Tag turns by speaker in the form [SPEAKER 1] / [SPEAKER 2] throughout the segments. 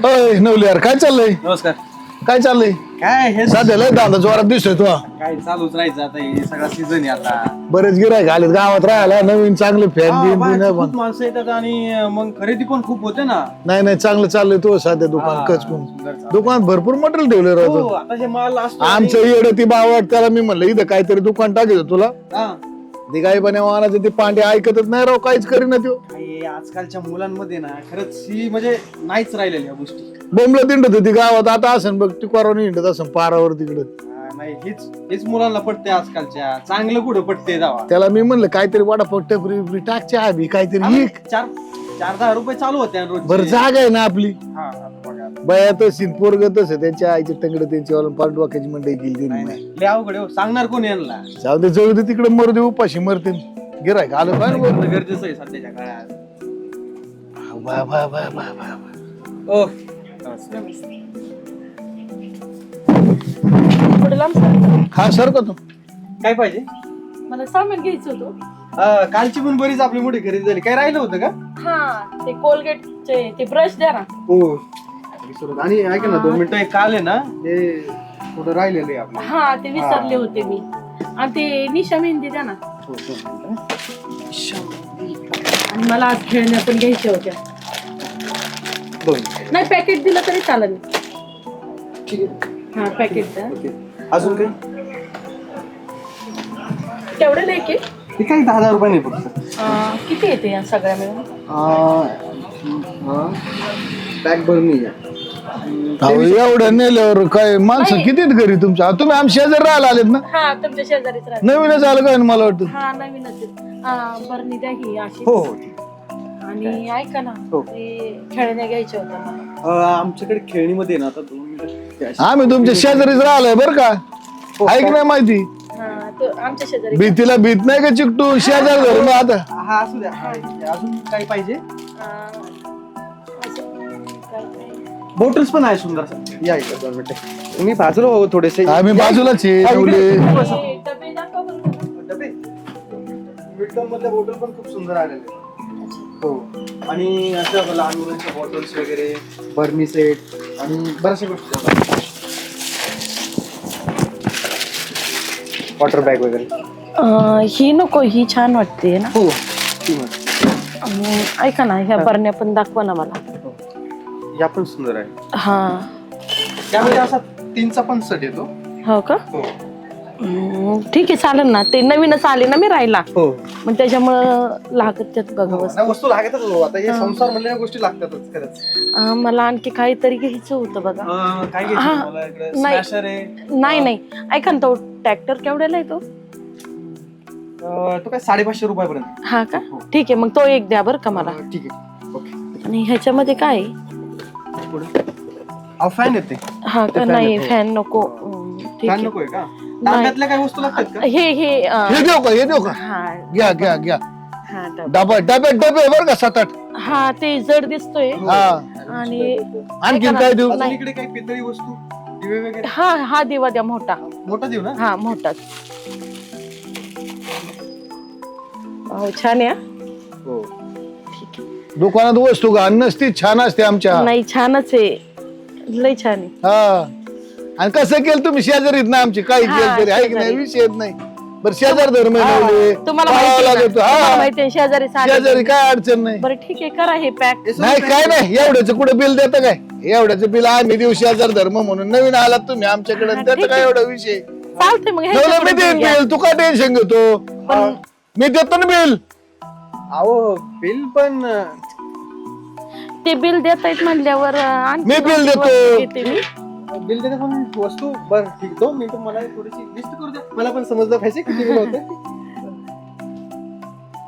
[SPEAKER 1] अय नवली यार काय चाललंय
[SPEAKER 2] नमस्कार.
[SPEAKER 1] काय चाललंय
[SPEAKER 2] काय हे
[SPEAKER 1] सध्या लय दादा जोरात दिसतोय तो
[SPEAKER 2] काय चालूच राहायचं आता हे सगळा सीझन आहे आता.
[SPEAKER 1] बरेच गिरायक आलेत गावात राहायला नवीन चांगले फॅन
[SPEAKER 2] हा,
[SPEAKER 1] बिन
[SPEAKER 2] बाहेरची खूप माणसं येतात आणि मग खरेदी पण खूप होते ना.
[SPEAKER 1] नाही चांगलं चाललंय तो सध्या दुकान
[SPEAKER 2] हा,
[SPEAKER 1] कचकून
[SPEAKER 2] सुंदर चाललंय.
[SPEAKER 1] दुकानात भरपूर मटेरियल ठेवले
[SPEAKER 2] हो,
[SPEAKER 1] राहतो
[SPEAKER 2] आता हे माल असतो
[SPEAKER 1] आमचं येड ती बावट त्याला मी म्हणलं इथं काहीतरी दुकान टाकायचं तुला
[SPEAKER 2] हा.
[SPEAKER 1] ते काही पण वाहनाचं ते पांडे ऐकतच नाही राव काहीच करीना तो
[SPEAKER 2] काय आजकालच्या मुलांमध्ये ना खरंच ही म्हणजे नाहीच राहिलेल्या ह्या गोष्टी.
[SPEAKER 1] बोंबला दिंडत होती गावात आता असं बघ ती कोरावणी हिंडत असं पारावर तिकडं
[SPEAKER 2] हा, नाही हीच मुलांना पटते आजकालच्या. चांगलं कुठं पटते जावा.
[SPEAKER 1] त्याला मी म्हणलं काहीतरी वडापाव टपरी टाकचे आधी काहीतरी एक
[SPEAKER 2] 4-10 रुपये चालू होते रोज.
[SPEAKER 1] बरं जागा आहे ना आपली
[SPEAKER 2] हा हा, बघा.
[SPEAKER 1] बयात पोरग तसं त्यांच्या आईचे टंगड त्यांच्या पाच डोक्याची मंडई केली
[SPEAKER 2] नाही,
[SPEAKER 1] त्यांनी
[SPEAKER 2] नाही. लय अवघड आहे हो. सांगणार कोण यांना.
[SPEAKER 1] जाऊ दे जळू दे तिकडे मरू दे उपाशी मरते गिरायक आलं पाहिजे
[SPEAKER 2] करणं गरजेचं आहे सध्याच्या काळात.
[SPEAKER 1] बा बा बा बा बा बा.
[SPEAKER 2] ओ
[SPEAKER 3] थोडं लांब सर.
[SPEAKER 1] हा सर का तू
[SPEAKER 2] काय पाहिजे?
[SPEAKER 3] मला सामान घ्यायचं होतं.
[SPEAKER 2] कालची पण बरीच आपली मोठी खरेदी झाली. काय राहिलं होतं का?
[SPEAKER 3] हा ते कोलगेटचे ते ब्रश द्या ना.
[SPEAKER 2] हो. आणि ऐका ना 2 मिनिटं काल आहे ना ते थोडं राहिलेलं आहे आपलं.
[SPEAKER 3] हा ते विसरले होते मी. आणि ते निशा मेहंदी द्या ना. आणि मला आज खेळण्या पण घ्यायच्या होत्या.
[SPEAKER 2] 2
[SPEAKER 3] नाही पॅकेट दिलं तरी चालेल.
[SPEAKER 2] ठीक आहे.
[SPEAKER 3] हा पॅकेट द्या.
[SPEAKER 2] ओके. अजून काही?
[SPEAKER 3] तेवढं नाही की
[SPEAKER 2] हे काही 10,000 रुपये नाही फक्त.
[SPEAKER 3] किती येते या सगळ्या मिळून?
[SPEAKER 2] बॅग भरून या.
[SPEAKER 1] अहो, एवढं नेल्यावर काय माणसं
[SPEAKER 3] नाही.
[SPEAKER 1] कितीत घरी तुमच्या तुम्ही आमच्या शेजारी राहायला आलेत ना
[SPEAKER 3] हा तुमच्या शेजारीच राहते.
[SPEAKER 1] नवीनच आलं काय मला वाटतं
[SPEAKER 3] हा नवीनच आहे. बरणी द्या ही अशी.
[SPEAKER 2] हो हो.
[SPEAKER 3] आणि ऐका ना
[SPEAKER 2] हो.
[SPEAKER 3] ते खेळण्या घ्यायच्या होत्या मला.
[SPEAKER 2] आमच्याकडे खेळणीमध्ये ना आता 2 मिनिटं.
[SPEAKER 1] आम्ही तुमच्या शेजारीच राहिलाय बरं का ऐक नाही माहिती
[SPEAKER 3] हा तो आमच्या शेजारी.
[SPEAKER 1] भीतीला भीत नाही का चिकटू शेजार धरून आता
[SPEAKER 2] हा असू द्या. अजून काही पाहिजे? बॉटल्स पण आहे सुंदर. या इकडे 2 मिनिटं. तुम्ही बाजूला हो थोडेसे.
[SPEAKER 1] आम्ही बाजूला छे
[SPEAKER 2] हा, इकडे.
[SPEAKER 3] हे डबे दाखवा बरं.
[SPEAKER 2] डबे विल्टन मधले बॉटल पण खूप सुंदर आलेले आहेत. हो. आणि असं लहान मुलांच्या बॉटल्स वगैरे बर्नी सेट आणि बऱ्याचशा गोष्टी. वॉटर बॅग वगैरे.
[SPEAKER 3] ही नको ही छान वाटते ना.
[SPEAKER 2] हो ती मग.
[SPEAKER 3] आणि ऐका ना ह्या बरण्या पण दाखवा ना मला.
[SPEAKER 2] या पण सुंदर आहे.
[SPEAKER 3] हा
[SPEAKER 2] त्यामध्ये असा 3चा पण सेट येतो.
[SPEAKER 3] हो का.
[SPEAKER 2] हो
[SPEAKER 3] ठीक आहे चालेल ना. ते नवीनच आले ना मी राहिला
[SPEAKER 2] हो.
[SPEAKER 3] मग त्याच्यामुळं लागत त्यात बघा
[SPEAKER 2] नाही, वस्तू लागतच हो. आता हे संसार म्हणल्या गोष्टी लागतातच खरंच.
[SPEAKER 3] मला आणखी काहीतरी घ्यायचं होतं बघा.
[SPEAKER 2] काय घ्यायचं
[SPEAKER 3] हा.
[SPEAKER 2] तुम्हाला इकडे?
[SPEAKER 3] नाही.
[SPEAKER 2] स्मॅशर आहे.
[SPEAKER 3] नाही ऐका ना तो ट्रॅक्टर केवढ्याला आहे तो?
[SPEAKER 2] तो काय 550 रुपयापर्यंत.
[SPEAKER 3] हा का. ठीक आहे मग तो एक द्या बरं का मला.
[SPEAKER 2] ठीक आहे. ओके.
[SPEAKER 3] आणि ह्याच्यामध्ये काय आहे?
[SPEAKER 2] फॅन येते.
[SPEAKER 3] हा का.
[SPEAKER 2] fan
[SPEAKER 3] नाही
[SPEAKER 2] आहे, हो.
[SPEAKER 3] फॅन नको. ठीक
[SPEAKER 2] फॅन
[SPEAKER 3] आहे.
[SPEAKER 2] नकोय का? तांब्यातल्या काही वस्तू लागतात का?
[SPEAKER 3] हे
[SPEAKER 1] हे देऊ का
[SPEAKER 3] हा
[SPEAKER 1] घ्या घ्या घ्या
[SPEAKER 3] हा
[SPEAKER 1] डबा डबे बरं का 7-8
[SPEAKER 3] हा ते जड दिसतोय.
[SPEAKER 1] हा
[SPEAKER 3] आणि
[SPEAKER 1] आणखीन काय देऊ
[SPEAKER 2] अजून इकडे काही पितळी वस्तू दिवे वगैरे
[SPEAKER 3] हा दिवा द्या मोठा.
[SPEAKER 2] मोठा देऊ ना?
[SPEAKER 3] हा मोठाच. हो छान आहे हा.
[SPEAKER 2] हो.
[SPEAKER 3] ठीक आहे.
[SPEAKER 1] दुकानात वस्तू घाण नसती छान असते आमच्या
[SPEAKER 3] नाही छानच आहे. लय छान आहे.
[SPEAKER 1] हा आणि कसं केलं तुम्ही शेजारीत ना आमची काही
[SPEAKER 3] हा,
[SPEAKER 1] केलं तरी आहे की नाही
[SPEAKER 3] शेजारी.
[SPEAKER 1] विषय येत नाही बरं शेजार धर्म लावले
[SPEAKER 3] तुम्हाला
[SPEAKER 1] पाहावं
[SPEAKER 3] माहिती आहे
[SPEAKER 1] लागतो
[SPEAKER 3] ना? तुम्हाला
[SPEAKER 1] हा
[SPEAKER 3] माहिती आहे शेजारी
[SPEAKER 1] शेजारी काय अडचण नाही
[SPEAKER 3] बरं ठीक आहे करा हे पॅक.
[SPEAKER 1] नाही काय नाही एवढ्याचं कुठे बिल देतं काय एवढ्याचं बिल आम्ही देऊ शेजार धर्म म्हणून नवीन आलात तुम्ही आमच्याकडे
[SPEAKER 3] हा,
[SPEAKER 1] त्याचं
[SPEAKER 3] ठीक
[SPEAKER 1] काय
[SPEAKER 3] आहे.
[SPEAKER 1] एवढा विषय
[SPEAKER 3] चालतंय मग
[SPEAKER 1] ठेवलं
[SPEAKER 3] ह्याच्या
[SPEAKER 1] मी
[SPEAKER 3] पुढे
[SPEAKER 1] देईन
[SPEAKER 3] घ्या.
[SPEAKER 1] बिल तू काय टेन्शन घेतो मी देतो ना बिल
[SPEAKER 2] अहो बिल पण
[SPEAKER 3] ते बिल देता येत म्हणल्यावर आणखी
[SPEAKER 1] मी बिल
[SPEAKER 3] 2-3
[SPEAKER 1] देतो.
[SPEAKER 3] वस्तू घेते मी.
[SPEAKER 2] बिल देते पण वस्तू बरं ठीक. 2 मिनिटं मला थोडीशी लिस्ट करू द्या. मला पण समजलं पाहिजे किती बिल होते.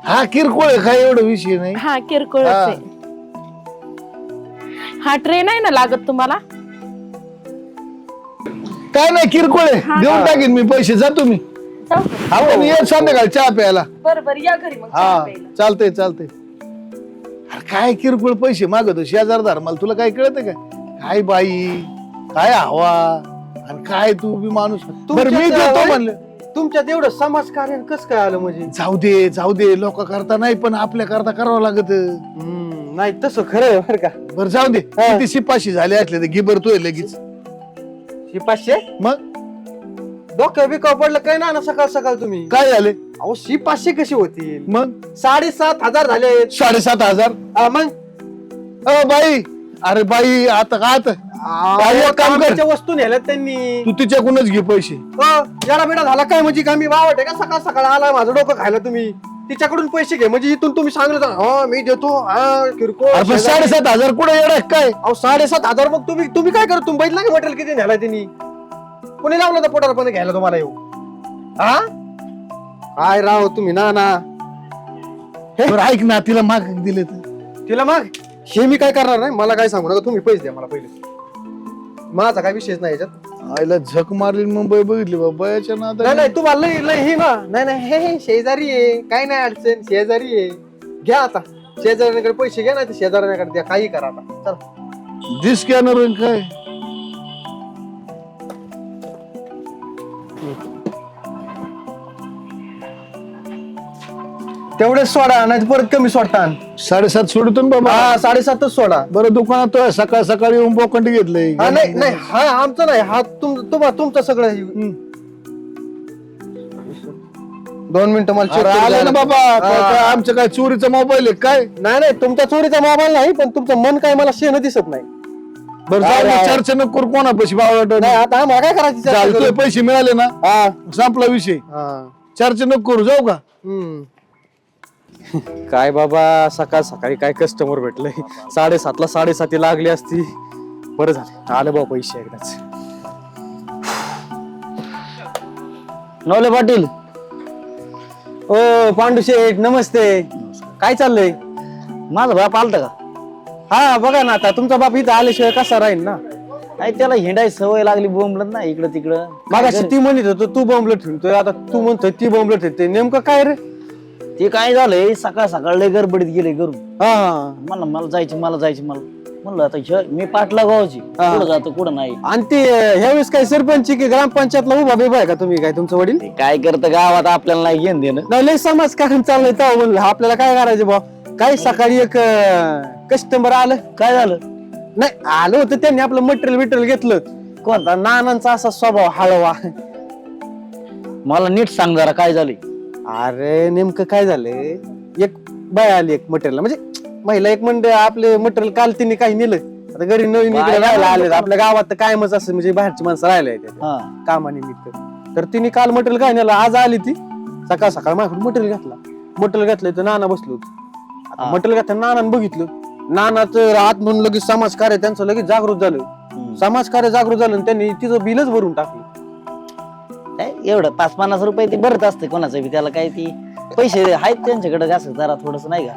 [SPEAKER 1] हा किरकोळ आहे, काय एवढा विषय नाही
[SPEAKER 3] हा किरकोळच
[SPEAKER 1] हा.
[SPEAKER 3] आहे. हा ट्रेन आहे ना लागत तुम्हाला?
[SPEAKER 1] काय नाही किरकोळ आहे देऊन टाकीन मी पैसे जा तुम्ही
[SPEAKER 3] जाऊ का?
[SPEAKER 1] आपण ये संध्याकाळी चहा प्यायला
[SPEAKER 3] बरं बरं या घरी मग चहा
[SPEAKER 1] हा
[SPEAKER 3] प्यायला.
[SPEAKER 1] चालतंय अरे काय किरकोळ पैसे मागतो शेजार धर्माला तुला काय कळत काय काय बाई काय हवा आणि काय तू बी माणूस बरं मी देतो म्हणलं
[SPEAKER 2] तुमच्यात एवढं समाजकार्य कसं काय आलं म्हणजे?
[SPEAKER 1] जाऊ दे लोक करता नाही पण आपल्या करता करावं लागत
[SPEAKER 2] नाही तसं खरं आहे बरं का.
[SPEAKER 1] बरं जाऊ दे किती शिपाशी झाले असले तर घे बरं तू लगेच.
[SPEAKER 2] ही 500
[SPEAKER 1] मग
[SPEAKER 2] डोकं बिकं पडलं काय ना सकाळ सकाळ तुम्ही.
[SPEAKER 1] काय झाले
[SPEAKER 2] अहो शी 500 कशी होतील.
[SPEAKER 1] मग
[SPEAKER 2] 7,500 झाले.
[SPEAKER 1] 7,500.
[SPEAKER 2] मग
[SPEAKER 1] बाई अरे बाई आता काय आता? बाई, एक काम कर.
[SPEAKER 2] कामाच्या वस्तू नेल्यात त्यांनी.
[SPEAKER 1] तू तिच्याकडूनच घे पैसे.
[SPEAKER 2] याला बेटा झाला काय म्हणजे का मी वावट आहे का सकाळ सकाळ आला माझं डोकं खायला तुम्ही. तिच्याकडून पैसे घे म्हणजे इथून तुम्ही सांगितलं हा मी देतो हा किरकोळ.
[SPEAKER 1] अरे पण 7,500 कुठे येणार काय?
[SPEAKER 2] अहो 7,500 मग तुम्ही काय करत तुम्ही बघितलं का मटेरियल किती नेला त्यांनी. कोणी लावलं तर पोटावर पण घ्यायला तुम्हाला येऊ. हा काय राव तुम्ही ना
[SPEAKER 1] बरं ऐक ना तिला माग दिले तर
[SPEAKER 2] तिला मग हे मी काय करणार नाही. मला काय सांगू नका तुम्ही पैसे द्या मला पहिले. माझा काय विषयच नाही याच्यात.
[SPEAKER 1] आईला झक मारली मुंबई बघितली बाबाच्या
[SPEAKER 2] नाही
[SPEAKER 1] नादाला.
[SPEAKER 2] नाही तुम्हाला लय हे ना नाही हे शेजारी आहे काय नाही अडचण शेजारी आहे. घ्या आता शेजाऱ्याकडे पैसे घ्या नाही शेजाऱ्याकडे द्या काही करा आता चला.
[SPEAKER 1] दिस स्कॅनर काय
[SPEAKER 2] तेवढेच सोडा नाही परत कमी सोडता.
[SPEAKER 1] 7,500 सोडतो ना बाबा.
[SPEAKER 2] हा 7,500 सोडा.
[SPEAKER 1] बरं दुकानात तो सकाळ सकाळी येऊन बोकंडी घेतलंय.
[SPEAKER 2] हा नाही नाही हा आमचं नाही हा तुमचं सगळं. 2 मिनिटं मला check
[SPEAKER 1] अरे
[SPEAKER 2] करू
[SPEAKER 1] आलं
[SPEAKER 2] द्या
[SPEAKER 1] ना बाबा काय आमचं काय चोरीचा मोबाईल आहे काय?
[SPEAKER 2] नाही तुमच्या चोरीचा मोबाईल नाही पण तुमचं मन काय मला शेण दिसत नाही.
[SPEAKER 1] बरं जाऊ दे, चर्चा नको करू कोणापाशी बाबा.
[SPEAKER 2] नाही आता आम्हाला काय करायची चर्चा
[SPEAKER 1] चालतोय
[SPEAKER 2] करू?
[SPEAKER 1] पैसे मिळाले ना
[SPEAKER 2] हा
[SPEAKER 1] संपला विषय.
[SPEAKER 2] हा
[SPEAKER 1] चर्चा नको करू जाऊ का?
[SPEAKER 2] काय बाबा सकाळ सकाळी काय कस्टमर भेटलंय. 7:30ला 7:30 लागली असती. बरं झालं आलं बाबा पैसे एकदाच.
[SPEAKER 4] नवले पाटील.
[SPEAKER 2] ओ पांडू शेठ नमस्ते. काय चाललंय.
[SPEAKER 4] माझा बाप आलता का?
[SPEAKER 2] हा बघा ना आता तुमचा बाप इथं आल्याशिवाय कसा राहील ना.
[SPEAKER 4] नाही त्याला हिंडाय सवय लागली बोंबलत ना इकडं तिकडं.
[SPEAKER 2] मागाशी ती म्हणत होतो तू बॉम्बलं ठेवतोय आता तू म्हणतोय ती बॉम्बलं ठेवते नेमकं काय रे.
[SPEAKER 4] ते काय झालंय सकाळ सकाळ लय गडबडीत गेले करून.
[SPEAKER 2] हा
[SPEAKER 4] मला जायची म्हणलं आता मी पाटला गावाची कुठं जातो कुठं नाही.
[SPEAKER 2] आणि ते ह्यावेळेस काय सरपंच की ग्रामपंचायतला उभा बिभा आहे का तुम्ही काय तुमचं वडील.
[SPEAKER 4] ते काय करतं गावात आपल्याला नाही घेऊन देणं.
[SPEAKER 2] नाही लय समाजकारण चाललंय तेव्हा म्हणलं आपल्याला काय करायचं बा. काय सकाळी एक कस्टमर आलं.
[SPEAKER 4] काय झालं.
[SPEAKER 2] नाही आलं होतं त्यांनी आपलं मटेरियल घेतलं. कोणता नानांचा असा स्वभाव हळवा.
[SPEAKER 4] मला नीट सांग जरा काय झालंय.
[SPEAKER 2] अरे नेमकं काय झालंय एक बाय आली एक मटेरियल म्हणजे महिला एक म्हणते आपले मटेरियल काल तिने काही नेलं आता घरी नवीन इकडे
[SPEAKER 4] बाया
[SPEAKER 2] राहायला आले
[SPEAKER 4] म्हणतो
[SPEAKER 2] आपल्या गावात तर कायमच असं म्हणजे बाहेरची माणसं राहिला
[SPEAKER 4] हा
[SPEAKER 2] कामानिमित्त. तर तिने काल मटेरियल काय नेलं आज आली ती सकाळ सकाळ माझ्याकडून मटेरियल घेतलं तर नाना बसलो होतो. मटेरियल घेतलं नानानं बघितलं. नानाचं आत म्हणून लगेच समाजकार्य त्यांचं लगेच जागृत झालं. समाजकार्य जागृत झालं आणि त्यांनी तिचं बिलच भरून टाकलं.
[SPEAKER 4] काय एवढं 5-50 रुपये ते भरत असते कोणाचं बी. त्याला काय ती पैसे आहेत त्यांच्याकडे असं जरा थोडस नाही का.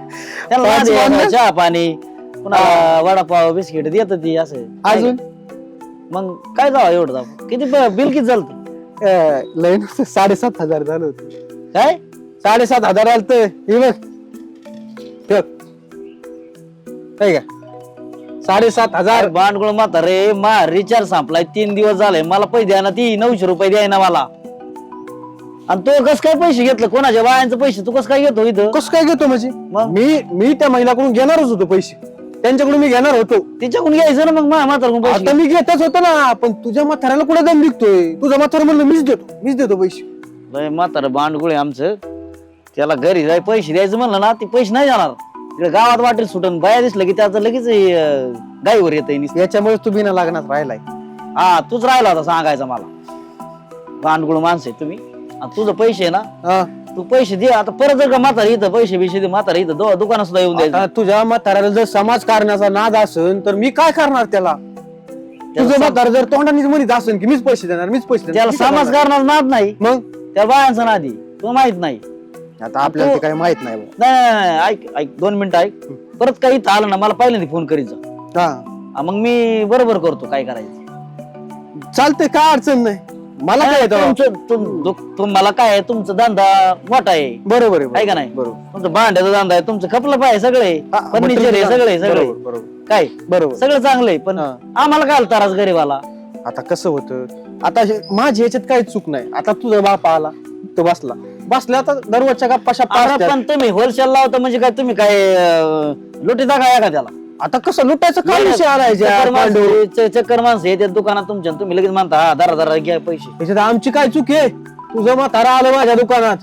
[SPEAKER 4] त्याला
[SPEAKER 2] 5-50?
[SPEAKER 4] चहा पाणी पुन्हा वडापाव बिस्किट देत ती असं
[SPEAKER 2] अजून
[SPEAKER 4] मग काय जावं एवढं जावं. किती बिल किती झालं.
[SPEAKER 2] लय नव्हतं 7,500 झालं होतं.
[SPEAKER 4] काय
[SPEAKER 2] 7,500 आलं तर हे बघ ठेव. काय का 7,500
[SPEAKER 4] भांडगुळ म्हातारे रिचार्ज संपलाय 3 दिवस झाले. मला पैसे द्या ना ती 900 रुपये द्याय ना मला. आणि तो कस काय पैसे घेतलं कोणाच्या बायांचे पैसे तू कस काय घेतो इथं.
[SPEAKER 2] कसं काय घेतो म्हणजे
[SPEAKER 4] मग?
[SPEAKER 2] मी त्या महिलाकडून घेणारच होतो पैसे. त्यांच्याकडून मी घेणार होतो.
[SPEAKER 4] तिच्याकडून घ्यायचं ना मग म्हातारकडून पैसे.
[SPEAKER 2] आता मी घेतच होतो ना पण तुझ्या म्हाताऱ्याला कुठे दम निघतोय. तुझा म्हातारा म्हणलं मीच देतो पैसे.
[SPEAKER 4] लय म्हातारं भांडगुळ आहे आमचं. त्याला घरी जाय पैसे द्यायचं म्हणलं ना ते पैसे नाही जाणार. इकडे गावात वाटेल सुटून बाया दिसलं की त्याचं लगेच गाईवर येत.
[SPEAKER 2] याच्यामुळे तू बिना लागणार राहिलाय.
[SPEAKER 4] हा तूच राहिला होता सांगायचा मला. भांडगुळ माणसं आहे तुम्ही. आणि तुझं पैसे आहे ना तू पैसे दे. आता परत जर का म्हातारा इथं पैसे बिशे दे म्हातारा इथं दुकानात सुद्धा येऊन द्यायचं.
[SPEAKER 2] आता तुझ्या म्हाताऱ्याला जर समाज करण्याचा नाद असेल तर मी काय करणार त्याला. तुझं म्हातारा जर तोंडानेच म्हणत असेल की मीच पैसे देणार
[SPEAKER 4] त्याला समाज करणार नाद नाही
[SPEAKER 2] मग
[SPEAKER 4] त्या बायांचा नादी तो माहित नाही.
[SPEAKER 2] आता आपल्याला ते काही माहित नाही.
[SPEAKER 4] नाही ऐक 2 मिनिटं ऐक. परत काही इथं आलं ना मला पहिल्यांदा फोन करीत जा. मग मी बरोबर करतो काय करायचं.
[SPEAKER 2] चालतंय काय अडचण नाही. मला काय येतं
[SPEAKER 4] तुम्हाला काय आहे तुमचा धंदा मोठा आहे
[SPEAKER 2] बरोबर
[SPEAKER 4] आहे का नाही.
[SPEAKER 2] बरोबर
[SPEAKER 4] तुमचं भांड्याचा धंदा आहे तुमचं खपलं पाहिजे सगळे फर्निचर आहे सगळे
[SPEAKER 2] बरोबर
[SPEAKER 4] काय
[SPEAKER 2] बरोबर.
[SPEAKER 4] सगळं चांगलं आहे पण आम्हाला काय ताराच गरीबाला.
[SPEAKER 2] आता कसं होतं आता माझी याच्यात काही चूक नाही. आता तुझा बाप आला तो बसला बसल्या तर दररोजच्या गप्पा शप्पा
[SPEAKER 4] अरे
[SPEAKER 2] असतात.
[SPEAKER 4] पण तुम्ही होलसेल लावता म्हणजे काय तुम्ही काय लुटीचा काय का त्याला
[SPEAKER 2] आता कसं लुटायचं काय विषय आलाय
[SPEAKER 4] चक्कर माणसं येतात दुकानात तुमच्या तुम्ही लगेच म्हणता हा धरा धरा घ्या पैसे.
[SPEAKER 2] त्याच्यात आमची काय चूक आहे? तुझं म्हातारा आलं माझ्या दुकानात,